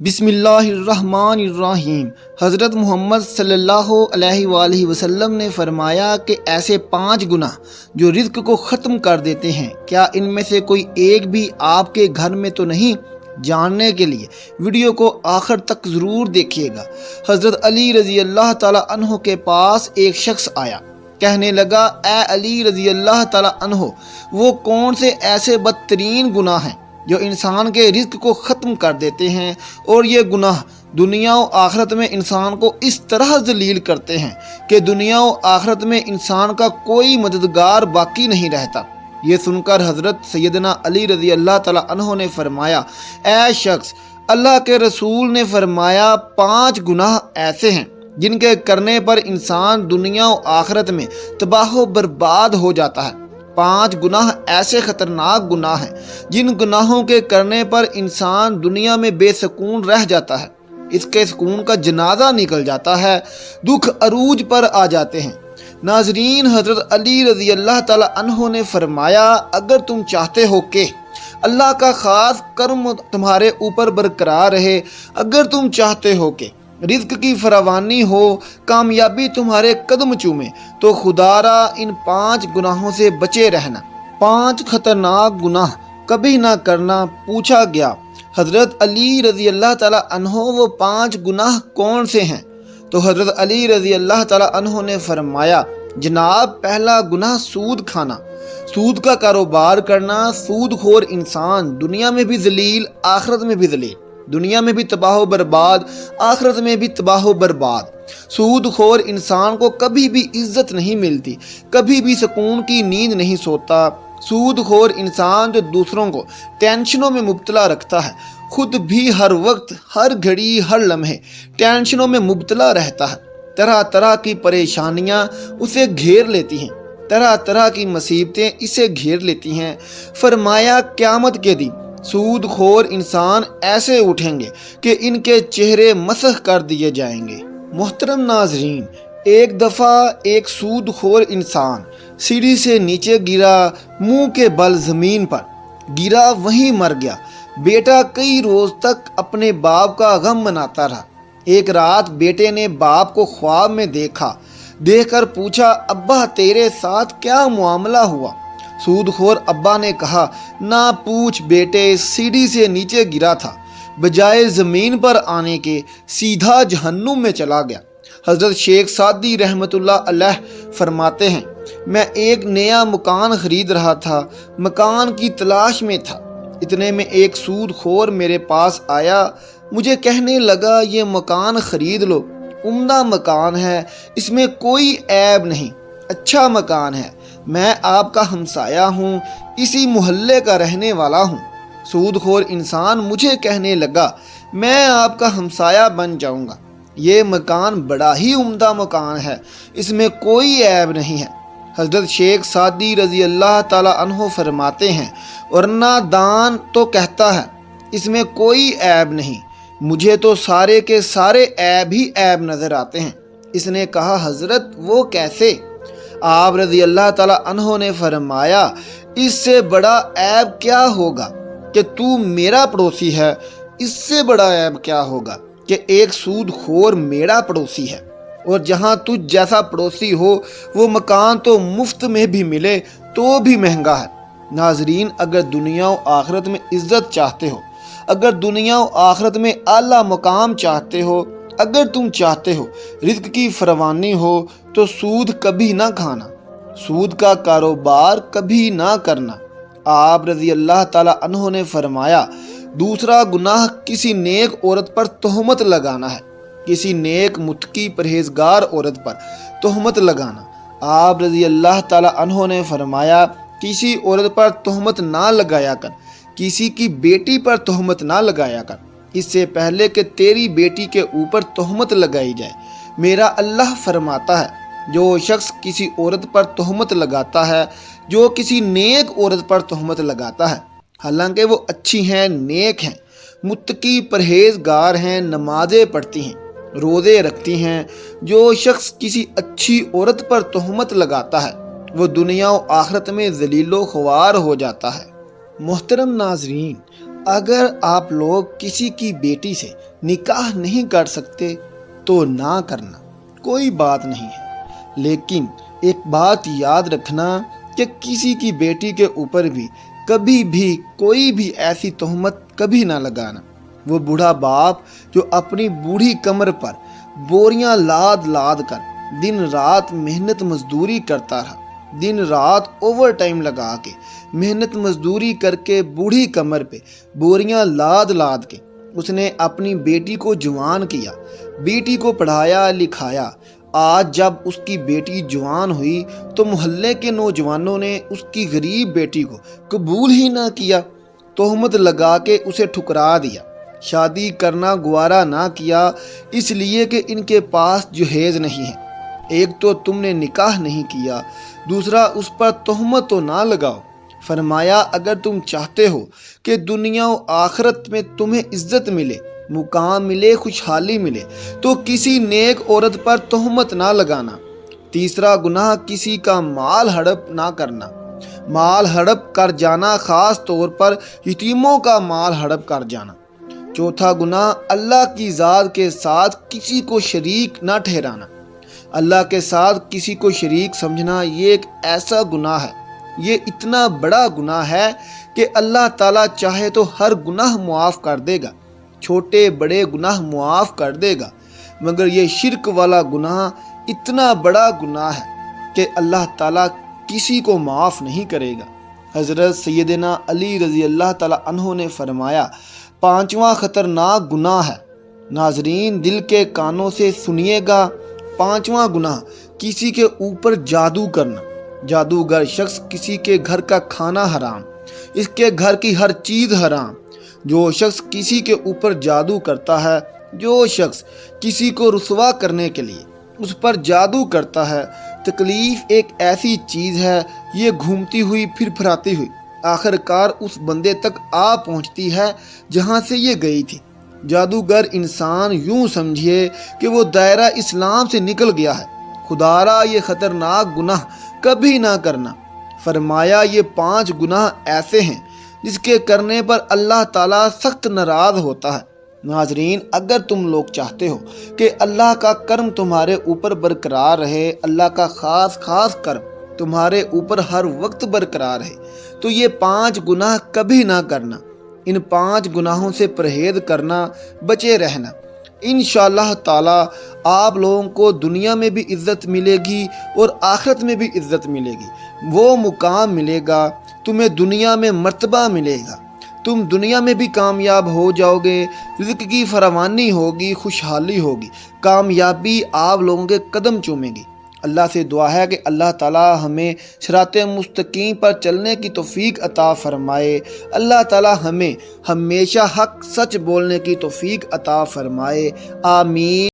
بسم اللہ الرحمن الرحیم۔ حضرت محمد صلی اللہ علیہ وآلہ وسلم نے فرمایا کہ ایسے 5 گناہ جو رزق کو ختم کر دیتے ہیں، کیا ان میں سے کوئی ایک بھی آپ کے گھر میں تو نہیں؟ جاننے کے لیے ویڈیو کو آخر تک ضرور دیکھیے گا۔ حضرت علی رضی اللہ تعالیٰ عنہ کے پاس ایک شخص آیا، کہنے لگا، اے علی رضی اللہ تعالیٰ عنہ، وہ کون سے ایسے بدترین گناہ ہیں جو انسان کے رزق کو ختم کر دیتے ہیں، اور یہ گناہ دنیا و آخرت میں انسان کو اس طرح ذلیل کرتے ہیں کہ دنیا و آخرت میں انسان کا کوئی مددگار باقی نہیں رہتا۔ یہ سن کر حضرت سیدنا علی رضی اللہ تعالیٰ عنہ نے فرمایا، اے شخص، اللہ کے رسول نے فرمایا 5 گناہ ایسے ہیں جن کے کرنے پر انسان دنیا و آخرت میں تباہ و برباد ہو جاتا ہے۔ 5 گناہ ایسے خطرناک گناہ ہیں جن گناہوں کے کرنے پر انسان دنیا میں بے سکون رہ جاتا ہے، اس کے سکون کا جنازہ نکل جاتا ہے، دکھ عروج پر آ جاتے ہیں۔ ناظرین، حضرت علی رضی اللہ تعالیٰ عنہ نے فرمایا، اگر تم چاہتے ہو کہ اللہ کا خاص کرم تمہارے اوپر برقرار رہے، اگر تم چاہتے ہو کہ رزق کی فراوانی ہو، کامیابی تمہارے قدم چومے، تو خدا را ان 5 گناہوں سے بچے رہنا۔ 5 خطرناک گناہ کبھی نہ کرنا۔ پوچھا گیا، حضرت علی رضی اللہ تعالیٰ عنہ، وہ 5 گناہ کون سے ہیں؟ تو حضرت علی رضی اللہ تعالیٰ عنہ نے فرمایا، جناب، پہلا گناہ سود کھانا، سود کا کاروبار کرنا۔ سود خور انسان دنیا میں بھی ذلیل، آخرت میں بھی ذلیل، دنیا میں بھی تباہ و برباد، آخرت میں بھی تباہ و برباد۔ سود خور انسان کو کبھی بھی عزت نہیں ملتی، کبھی بھی سکون کی نیند نہیں سوتا۔ سود خور انسان جو دوسروں کو ٹینشنوں میں مبتلا رکھتا ہے، خود بھی ہر وقت، ہر گھڑی، ہر لمحے ٹینشنوں میں مبتلا رہتا ہے۔ طرح طرح کی پریشانیاں اسے گھیر لیتی ہیں، طرح طرح کی مصیبتیں اسے گھیر لیتی ہیں۔ فرمایا، قیامت کے دن سود خور انسان ایسے اٹھیں گے کہ ان کے چہرے مسخ کر دیے جائیں گے۔ محترم ناظرین، ایک دفعہ ایک سود خور انسان سیڑھی سے نیچے گرا، منہ کے بل زمین پر گرا، وہیں مر گیا۔ بیٹا کئی روز تک اپنے باپ کا غم مناتا رہا۔ ایک رات بیٹے نے باپ کو خواب میں دیکھا، دیکھ کر پوچھا، ابا تیرے ساتھ کیا معاملہ ہوا؟ سود خور ابا نے کہا، نہ پوچھ بیٹے، سیڑھی سے نیچے گرا تھا، بجائے زمین پر آنے کے سیدھا جہنم میں چلا گیا۔ حضرت شیخ سعدی رحمۃ اللہ علیہ فرماتے ہیں، میں ایک نیا مکان خرید رہا تھا، مکان کی تلاش میں تھا، اتنے میں ایک سود خور میرے پاس آیا، مجھے کہنے لگا، یہ مکان خرید لو، عمدہ مکان ہے، اس میں کوئی عیب نہیں، اچھا مکان ہے، میں آپ کا ہمسایہ ہوں، اسی محلے کا رہنے والا ہوں۔ سود خور انسان مجھے کہنے لگا، میں آپ کا ہمسایہ بن جاؤں گا، یہ مکان بڑا ہی عمدہ مکان ہے، اس میں کوئی عیب نہیں ہے۔ حضرت شیخ سعدی رضی اللہ تعالیٰ عنہ فرماتے ہیں، ورنہ دان تو کہتا ہے اس میں کوئی عیب نہیں، مجھے تو سارے کے سارے عیب ہی عیب نظر آتے ہیں۔ اس نے کہا، حضرت وہ کیسے؟ آپ رضی اللہ تعالیٰ عنہ نے فرمایا، اس سے بڑا عیب کیا ہوگا کہ تو میرا پڑوسی ہے، اس سے بڑا عیب کیا ہوگا کہ ایک سود خور میرا پڑوسی ہے، اور جہاں تجھ جیسا پڑوسی ہو وہ مکان تو مفت میں بھی ملے تو بھی مہنگا ہے۔ ناظرین، اگر دنیا و آخرت میں عزت چاہتے ہو، اگر دنیا و آخرت میں اعلیٰ مقام چاہتے ہو، اگر تم چاہتے ہو رزق کی فراوانی ہو، تو سود کبھی نہ کھانا، سود کا کاروبار کبھی نہ کرنا۔ آپ رضی اللہ تعالیٰ عنہ نے فرمایا، دوسرا گناہ کسی نیک عورت پر تہمت لگانا ہے، کسی نیک متقی پرہیزگار عورت پر تہمت لگانا۔ آپ رضی اللہ تعالیٰ عنہ نے فرمایا، کسی عورت پر تہمت نہ لگایا کر، کسی کی بیٹی پر تہمت نہ لگایا کر، اس سے پہلے کہ تیری بیٹی کے اوپر تہمت لگائی جائے۔ میرا اللہ فرماتا ہے، جو شخص کسی عورت پر تہمت لگاتا ہے، جو کسی نیک عورت پر تہمت لگاتا ہے، حالانکہ وہ اچھی ہیں، نیک ہیں، متقی پرہیزگار ہیں، نمازیں پڑھتی ہیں، روزے رکھتی ہیں، جو شخص کسی اچھی عورت پر تہمت لگاتا ہے، وہ دنیا و آخرت میں ذلیل و خوار ہو جاتا ہے۔ محترم ناظرین، اگر آپ لوگ کسی کی بیٹی سے نکاح نہیں کر سکتے تو نہ کرنا، کوئی بات نہیں ہے، لیکن ایک بات یاد رکھنا کہ کسی کی بیٹی کے اوپر بھی کبھی بھی کوئی بھی ایسی تہمت کبھی نہ لگانا۔ وہ بوڑھا باپ جو اپنی بوڑھی کمر پر بوریاں لاد لاد کر دن رات محنت مزدوری کرتا رہا، دن رات اوور ٹائم لگا کے محنت مزدوری کر کے بوڑھی کمر پہ بوریاں لاد لاد کے اس نے اپنی بیٹی کو جوان کیا، بیٹی کو پڑھایا لکھایا۔ آج جب اس کی بیٹی جوان ہوئی تو محلے کے نوجوانوں نے اس کی غریب بیٹی کو قبول ہی نہ کیا، تہمت لگا کے اسے ٹھکرا دیا، شادی کرنا گوارا نہ کیا، اس لیے کہ ان کے پاس جہیز نہیں ہے۔ ایک تو تم نے نکاح نہیں کیا، دوسرا اس پر تہمت تو نہ لگاؤ۔ فرمایا اگر تم چاہتے ہو کہ دنیا و آخرت میں تمہیں عزت ملے، مقام ملے، خوشحالی ملے، تو کسی نیک عورت پر تہمت نہ لگانا۔ تیسرا گناہ کسی کا مال ہڑپ نہ کرنا، مال ہڑپ کر جانا، خاص طور پر یتیموں کا مال ہڑپ کر جانا۔ چوتھا گناہ اللہ کی ذات کے ساتھ کسی کو شریک نہ ٹھہرانا، اللہ کے ساتھ کسی کو شریک سمجھنا یہ ایک ایسا گناہ ہے، یہ اتنا بڑا گناہ ہے کہ اللہ تعالیٰ چاہے تو ہر گناہ معاف کر دے گا، چھوٹے بڑے گناہ معاف کر دے گا، مگر یہ شرک والا گناہ اتنا بڑا گناہ ہے کہ اللہ تعالیٰ کسی کو معاف نہیں کرے گا۔ حضرت سیدنا علی رضی اللہ تعالیٰ عنہ نے فرمایا پانچواں خطرناک گناہ ہے، ناظرین دل کے کانوں سے سنیے گا، پانچواں گناہ کسی کے اوپر جادو کرنا۔ جادوگر شخص کسی کے گھر کا کھانا حرام، اس کے گھر کی ہر چیز حرام۔ جو شخص کسی کے اوپر جادو کرتا ہے، جو شخص کسی کو رسوا کرنے کے لیے اس پر جادو کرتا ہے، تکلیف ایک ایسی چیز ہے، یہ گھومتی ہوئی پھر پھراتی ہوئی آخر کار اس بندے تک آ پہنچتی ہے جہاں سے یہ گئی تھی۔ جادوگر انسان یوں سمجھیے کہ وہ دائرہ اسلام سے نکل گیا ہے۔ خدارا یہ خطرناک گناہ کبھی نہ کرنا۔ فرمایا یہ 5 گناہ ایسے ہیں جس کے کرنے پر اللہ تعالیٰ سخت ناراض ہوتا ہے۔ ناظرین اگر تم لوگ چاہتے ہو کہ اللہ کا کرم تمہارے اوپر برقرار رہے، اللہ کا خاص کرم تمہارے اوپر ہر وقت برقرار رہے، تو یہ 5 گناہ کبھی نہ کرنا۔ ان 5 گناہوں سے پرہیز کرنا، بچے رہنا۔ انشاءاللہ تعالی آپ لوگوں کو دنیا میں بھی عزت ملے گی اور آخرت میں بھی عزت ملے گی، وہ مقام ملے گا، تمہیں دنیا میں مرتبہ ملے گا، تم دنیا میں بھی کامیاب ہو جاؤ گے، رزق کی فراوانی ہوگی، خوشحالی ہوگی، کامیابی آپ لوگوں کے قدم چومے گی۔ اللہ سے دعا ہے کہ اللہ تعالیٰ ہمیں صراط مستقیم پر چلنے کی توفیق عطا فرمائے، اللہ تعالیٰ ہمیں ہمیشہ حق سچ بولنے کی توفیق عطا فرمائے، آمین۔